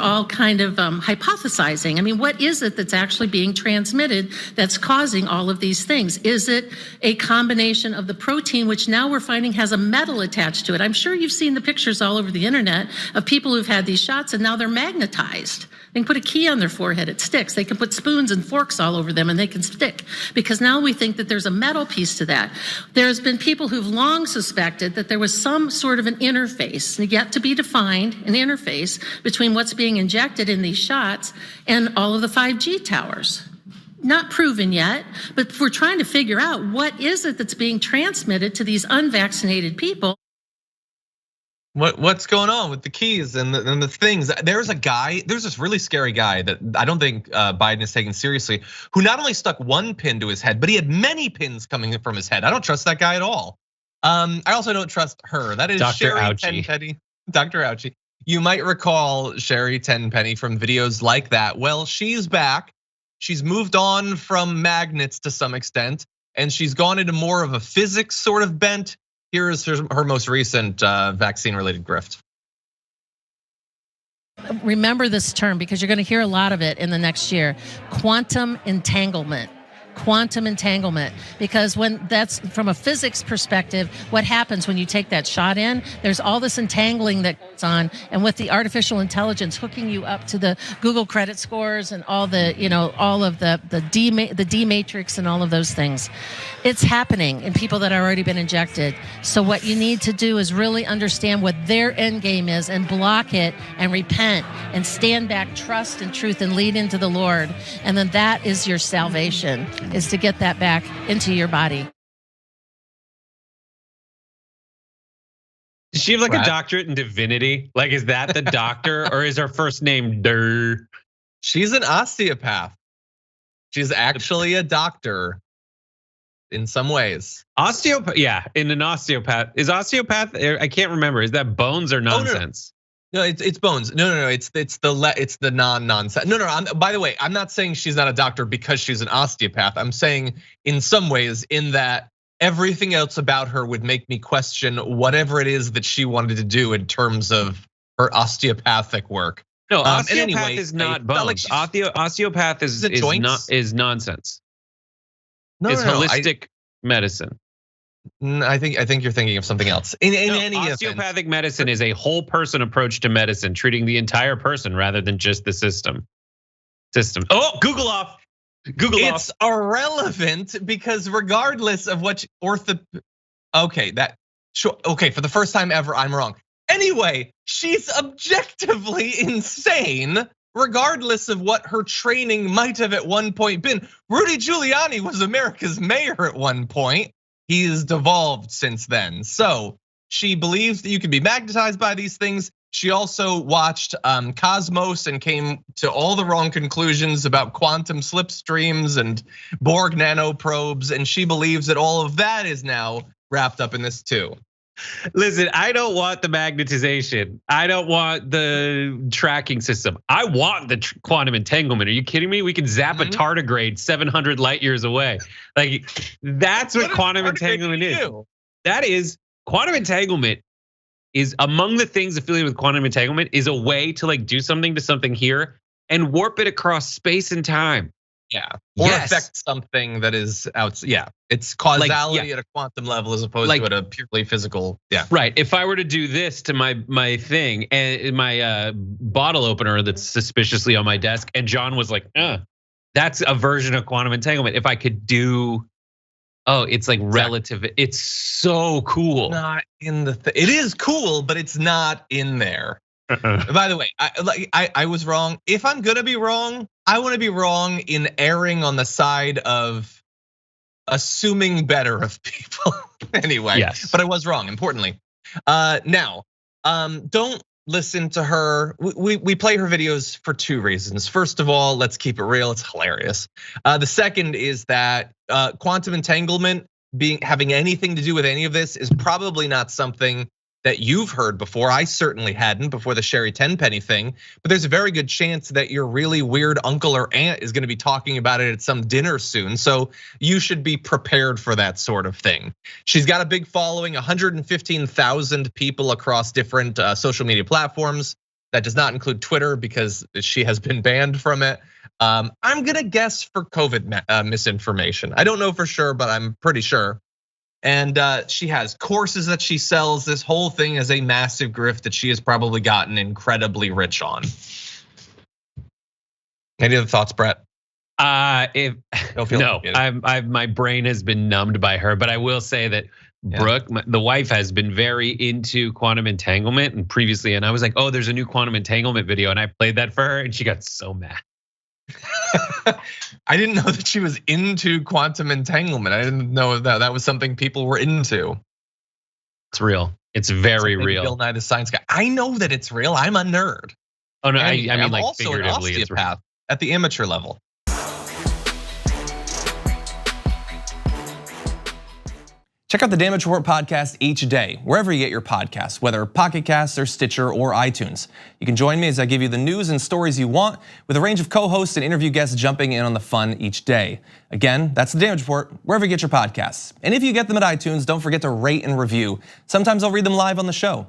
all kind of hypothesizing. I mean, what is it that's actually being transmitted that's causing all of these things? Is it a combination of the protein, which now we're finding has a metal attached to it? I'm sure you've seen the pictures all over the internet of people who've had these shots and now they're magnetized. They can put a key on their forehead, it sticks. They can put spoons and forks all over them and they can stick, because now we think that there's a metal piece to that. There's been people who've long suspected that there was some sort of an interface, yet to be defined, an interface between what's being injected in these shots and all of the 5G towers. Not proven yet, but we're trying to figure out what is it that's being transmitted to these unvaccinated people. What's going on with the keys and the things? There's this really scary guy that I don't think Biden is taking seriously, who not only stuck one pin to his head, but he had many pins coming from his head. I don't trust that guy at all. I also don't trust her. That is Dr. Sherri Tenpenny. Dr. Ouchie. You might recall Sherri Tenpenny from videos like that. Well, she's back. She's moved on from magnets to some extent, and she's gone into more of a physics sort of bent. Here is her most recent vaccine-related grift. Remember this term because you're going to hear a lot of it in the next year: quantum entanglement. Quantum entanglement, because when that's from a physics perspective, what happens when you take that shot in, there's all this entangling that goes on, and with the artificial intelligence hooking you up to the Google credit scores and all the, all of the D matrix and all of those things, it's happening in people that have already been injected. So what you need to do is really understand what their end game is and block it and repent and stand back, trust and truth and lead into the Lord, and then that is your salvation, is to get that back into your body. Does she have like a doctorate in divinity? Like, is that the doctor or is her first name Durr? She's an osteopath. She's actually a doctor in some ways. Osteopath, yeah, in an osteopath. Is osteopath, I can't remember, is that bones or nonsense? No, it's bones. No. It's the non-nonsense. No. By the way, I'm not saying she's not a doctor because she's an osteopath. I'm saying in some ways, in that everything else about her would make me question whatever it is that she wanted to do in terms of her osteopathic work. No, osteopath is not bones. Osteopath is nonsense. It's holistic medicine. I think you're thinking of something else. Osteopathic medicine is a whole person approach to medicine, treating the entire person rather than just the system. Oh, Google off. It's irrelevant because regardless of what okay, for the first time ever, I'm wrong. Anyway, she's objectively insane, regardless of what her training might have at one point been. Rudy Giuliani was America's mayor at one point. He's devolved since then. So she believes that you can be magnetized by these things. She also watched Cosmos and came to all the wrong conclusions about quantum slipstreams and Borg nanoprobes. And she believes that all of that is now wrapped up in this too. Listen, I don't want the magnetization. I don't want the tracking system. I want the quantum entanglement. Are you kidding me? We can zap a tardigrade 700 light years away. Like, that's what quantum entanglement is. That is, quantum entanglement is among the things affiliated with quantum entanglement is a way to like do something to something here and warp it across space and time. Yeah, or affect something that is out. Yeah, it's causality at a quantum level as opposed to at a purely physical. Yeah, right. If I were to do this to my thing and my bottle opener that's suspiciously on my desk, and John was like, that's a version of quantum entanglement. If I could do, it's like relative. It's so cool. Not in it is cool, but it's not in there. By the way, I was wrong. If I'm gonna be wrong, I want to be wrong in erring on the side of assuming better of people. Anyway, yes. But I was wrong. Importantly, now don't listen to her. We play her videos for two reasons. First of all, let's keep it real. It's hilarious. The second is that quantum entanglement having anything to do with any of this is probably not something that you've heard before. I certainly hadn't before the Sherri Tenpenny thing, but there's a very good chance that your really weird uncle or aunt is gonna be talking about it at some dinner soon. So you should be prepared for that sort of thing. She's got a big following, 115,000 people across different social media platforms. That does not include Twitter because she has been banned from it. I'm gonna guess for COVID misinformation. I don't know for sure, but I'm pretty sure. And she has courses that she sells. This whole thing is a massive grift that she has probably gotten incredibly rich on. Any other thoughts, Brett? No, my brain has been numbed by her, but I will say that Brooke, the wife, has been very into quantum entanglement and previously, and I was like, oh, there's a new quantum entanglement video, and I played that for her, and she got so mad. I didn't know that she was into quantum entanglement. I didn't know that was something people were into. It's real. It's very real. Bill Nye the Science Guy. I know that it's real. I'm a nerd. Oh no, I mean I'm like also an figuratively, it's real. osteopath at the amateur level. Check out the Damage Report podcast each day, wherever you get your podcasts, whether Pocket Casts or Stitcher or iTunes. You can join me as I give you the news and stories you want, with a range of co-hosts and interview guests jumping in on the fun each day. Again, that's the Damage Report, wherever you get your podcasts. And if you get them at iTunes, don't forget to rate and review. Sometimes I'll read them live on the show.